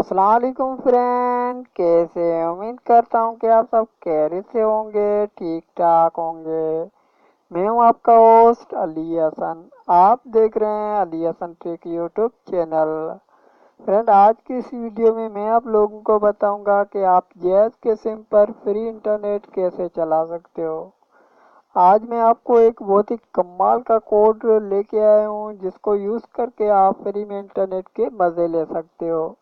السلام علیکم فرینڈ، کیسے ہیں؟ امید کرتا ہوں کہ آپ سب خیریت سے ہوں گے، ٹھیک ٹھاک ہوں گے۔ میں ہوں آپ کا ہوسٹ علی حسن، آپ دیکھ رہے ہیں علی حسن ٹیک یوٹیوب چینل۔ فرینڈ، آج کی اس ویڈیو میں آپ لوگوں کو بتاؤں گا کہ آپ جیز کے سم پر فری انٹرنیٹ کیسے چلا سکتے ہو۔ آج میں آپ کو ایک بہت ہی کمال کا کوڈ لے کے آیا ہوں جس کو یوز کر کے آپ فری میں انٹرنیٹ کے مزے لے سکتے ہو۔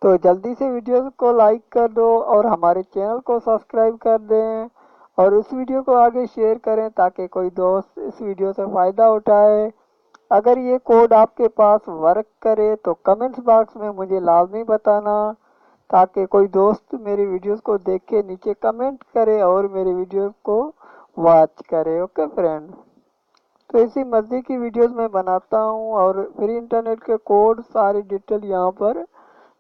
تو جلدی سے ویڈیو کو لائک کر دو اور ہمارے چینل کو سبسکرائب کر دیں، اور اس ویڈیو کو آگے شیئر کریں تاکہ کوئی دوست اس ویڈیو سے فائدہ اٹھائے۔ اگر یہ کوڈ آپ کے پاس ورک کرے تو کمنٹس باکس میں مجھے لازمی بتانا تاکہ کوئی دوست میری ویڈیوز کو دیکھ کے نیچے کمنٹ کرے اور میری ویڈیو کو واچ کرے۔ اوکے فرینڈ، تو اسی مزے کی ویڈیوز میں بناتا ہوں اور فری انٹرنیٹ کے کوڈ ساری ڈیٹیل یہاں پر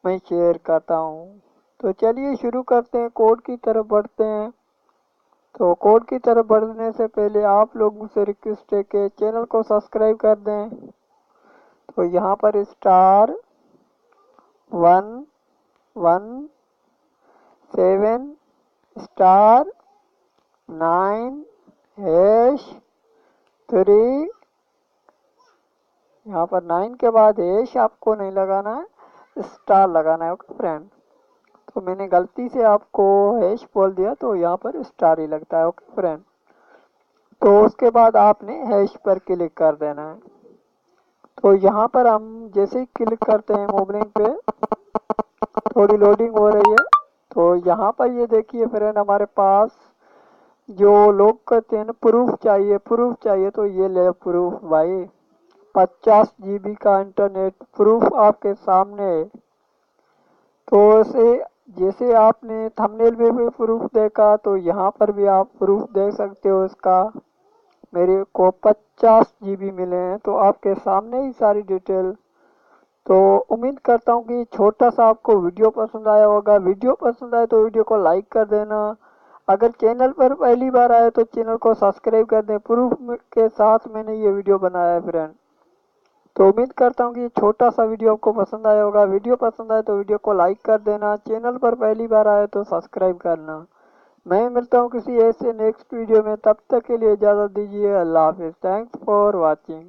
میں شیئر کرتا ہوں۔ تو چلیے شروع کرتے ہیں، کوڈ کی طرف بڑھتے ہیں۔ تو کوڈ کی طرف بڑھنے سے پہلے آپ لوگوں سے ریکویسٹ ہے کہ چینل کو سبسکرائب کر دیں۔ تو یہاں پر *117*9#3، یہاں پر 9 کے بعد ہیش آپ کو نہیں لگانا ہے، اسٹار لگانا ہے۔ اوکے فرینڈ، تو میں نے غلطی سے آپ کو ہیش بول دیا تو یہاں پر اسٹار ہی لگتا ہے۔ اوکے فرینڈ، تو اس کے بعد آپ نے ہیش پر کلک کر دینا ہے۔ تو یہاں پر ہم جیسے ہی کلک کرتے ہیں موبائل پہ، تھوڑی لوڈنگ ہو رہی ہے۔ تو یہاں پر یہ دیکھیے فرینڈ، ہمارے پاس جو لوگ کہتے ہیں نا پروف چاہیے تو یہ لے پروف بھائی، 50 GB کا انٹرنیٹ پروف آپ کے سامنے ہے۔ تو جیسے آپ نے تھمبنیل میں بھی پروف دیکھا تو یہاں پر بھی آپ پروف دیکھ سکتے ہو اس کا۔ میرے کو 50 GB ملے ہیں، تو آپ کے سامنے ہی ساری ڈیٹیل۔ تو امید کرتا ہوں کہ چھوٹا سا آپ کو ویڈیو پسند آیا ہوگا۔ ویڈیو پسند آئے تو ویڈیو کو لائک کر دینا، اگر چینل پر پہلی بار آئے تو چینل کو سبسکرائب کر دیں۔ پروف کے ساتھ میں نے یہ ویڈیو بنایا ہے فرینڈ۔ تو امید کرتا ہوں کہ یہ چھوٹا سا ویڈیو آپ کو پسند آیا ہوگا۔ ویڈیو پسند آئے تو ویڈیو کو لائک کر دینا، چینل پر پہلی بار آئے تو سبسکرائب کرنا۔ میں ملتا ہوں کسی ایسے نیکسٹ ویڈیو میں، تب تک کے لیے اجازت دیجیے، اللہ حافظ۔ Thanks for watching.